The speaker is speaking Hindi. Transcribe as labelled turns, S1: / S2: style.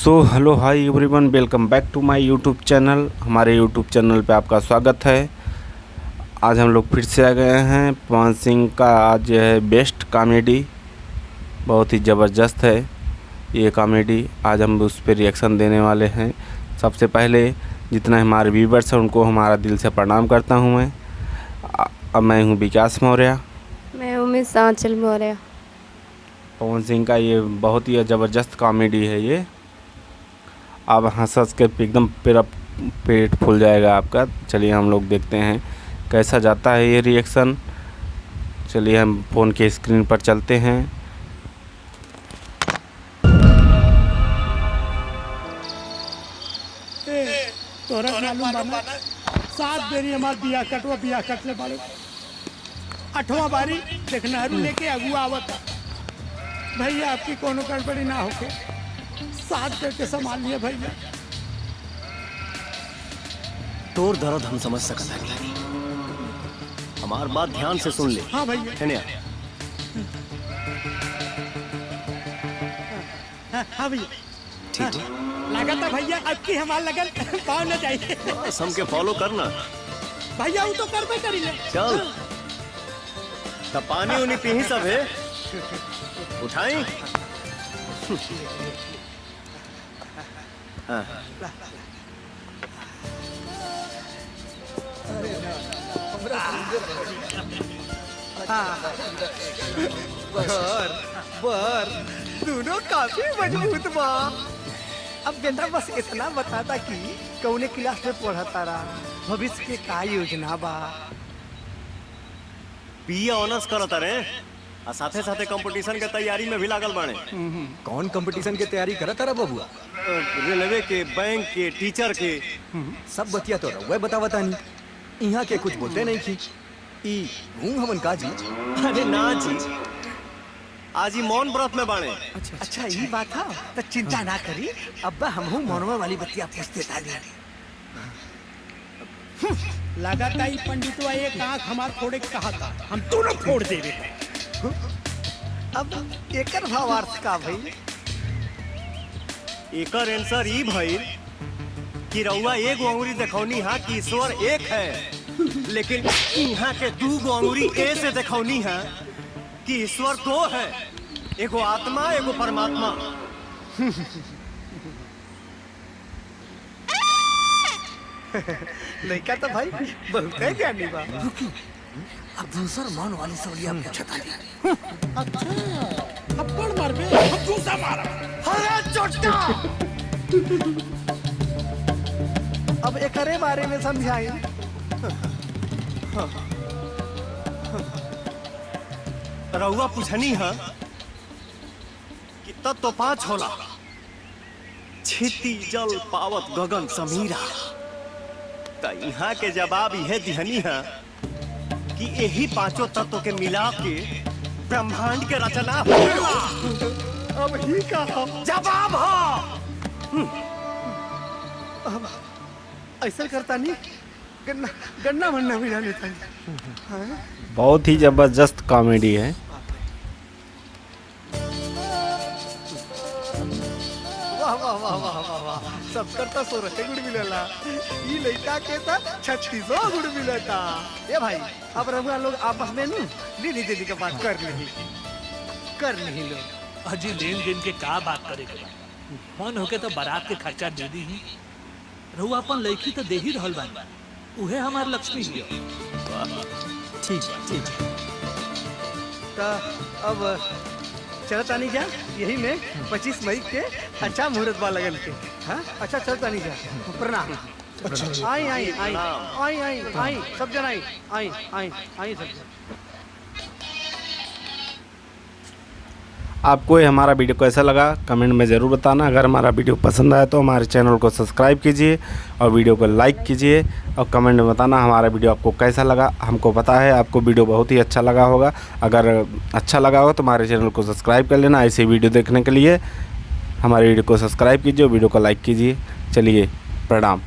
S1: So hello hi everyone, welcome back to my YouTube channel. हमारे यूट्यूब चैनल पे आपका स्वागत है। आज हम लोग फिर से आ गए हैं। पवन सिंह का आज है बेस्ट कॉमेडी, बहुत ही ज़बरदस्त है ये कॉमेडी। आज हम उस पर रिएक्शन देने वाले हैं। सबसे पहले जितना हमारे व्यूवर्स हैं उनको हमारा दिल से प्रणाम करता हूँ मैं। अब मैं हूँ विकास मौर्य।
S2: मैं उमेश आंचल मौर्य।
S1: पवन सिंह का ये बहुत ही ज़बरदस्त कॉमेडी है ये। आप हंस हंस के एकदम पूरा पेट फूल जाएगा आपका। चलिए हम लोग देखते हैं कैसा जाता है ये रिएक्शन। चलिए हम फ़ोन के स्क्रीन पर चलते हैं।
S3: तोरा मालूम बा 7 बेरी हमार बिया कटले बाड़े। 8वां बारी देखना हरू लेके अगुआ आवता। भैया आपकी कोनो गड़बड़ी ना होके 7 बेर के संभाल लिए भैया।
S4: तोर दर्द हम समझ सकता है। हमार बात ध्यान से सुन ले।
S3: हाँ भैया। हाँ भैया
S4: ठीक है।
S3: लगा था भैया आपकी हमार लगन पाँव न जाइए।
S4: बस हमके फॉलो करना
S3: भैया वो तो करबे करी ले।
S4: चल तब पानी उनी पी ही सब है। उठाई हाँ।
S5: बर दोनों काफी मजबूत बा। अब बेटा बस इतना बताता कि कौने क्लास में पढ़ता रहा, भविष्य के का योजना बा।
S4: बीए ऑनर्स करता रे और साथे साथे कंपटीशन के तैयारी में भी लागल बाड़े।
S5: कौन कंपटीशन की तैयारी करता रहा बबुआ?
S4: रेलवे के, बैंक के, टीचर के।
S5: सब बतिया तो रहुआ बतावता नहीं। यहाँ के कुछ बोलते नहीं की ई हूँ हमन का जी।
S4: अरे ना जी, आज ही मौन व्रत में बाड़े।
S5: अच्छा ये बात है तो चिंता ना करी। अब्बा हम हूँ मौनवा वाली बतिया पूछते ताली।
S3: लगा था ये पंडितवा एक आँख हमार फोड़े के कहा था, हम दोनों फोड़ देवे।
S5: अब एकर भावार्थ का भाई?
S4: एकर आंसर ई भइल कि रउआ एगो अंगुरी देखौनी हा कि ईश्वर एक है, लेकिन यहाँ के 2 अंगुरी ए से देखौनी है कि ईश्वर 2 है। एगो आत्मा, एगो परमात्मा।
S5: लड़का तो भाई बहुत है ज्ञानी बा। अब दूसर मन वाली सवलिया पूछता नहीं।
S3: अच्छा थप्पड़ मार बे, हम दूसरा मारा।
S5: अरे चोटा अब एकरे बारे में समझाई।
S4: रउआ पूछनी है कि तत्व तो 5 होला। छिति जल पावत गगन समीरा। तो यहाँ के जवाब यह दिहनी है कि यही 5 तत्व के मिला के ब्रह्मांड के रचना होला।
S5: अब ही का
S4: जवाब हो।
S5: अब ऐसा करता नहीं। गन्ना मन्ना मिला लेता नहीं।
S1: बहुत ही ज़बरदस्त कॉमेडी है।
S5: वाह वाह वाह वाह वाह वाह। सब करता 16 गुड़ मिलेला। ये लड़का के था 3600 गुड़ मिलता। ये भाई अब रहुआ लोग आपस में नू दीदी दीदी का बात कर नहीं लो।
S6: अजी लेन देन के का बात करे के बा? मन होके तो बारात के खर्चा दे दी ही। रहू अपन लड़की तो दे ही रहल बानी। उहे हमार लक्ष्मी हियो।
S5: ठीक तो अब चलता नहीं जा। यही में 25 मई के अच्छा मुहूर्त बा लगन के। हाँ अच्छा चलता नहीं जा। प्रणाम। आई आई आई आई आई आई सब जन आई आई आई आई सब जन।
S1: आपको ये हमारा वीडियो कैसा लगा कमेंट में ज़रूर बताना। अगर हमारा वीडियो पसंद आया तो हमारे चैनल को सब्सक्राइब कीजिए और वीडियो को लाइक कीजिए और कमेंट में बताना हमारा वीडियो आपको कैसा लगा। हमको पता है आपको वीडियो बहुत ही अच्छा लगा होगा। अगर अच्छा लगा हो तो हमारे चैनल को सब्सक्राइब कर लेना। ऐसे वीडियो देखने के लिए हमारे वीडियो को सब्सक्राइब कीजिए और वीडियो को लाइक कीजिए। चलिए प्रणाम।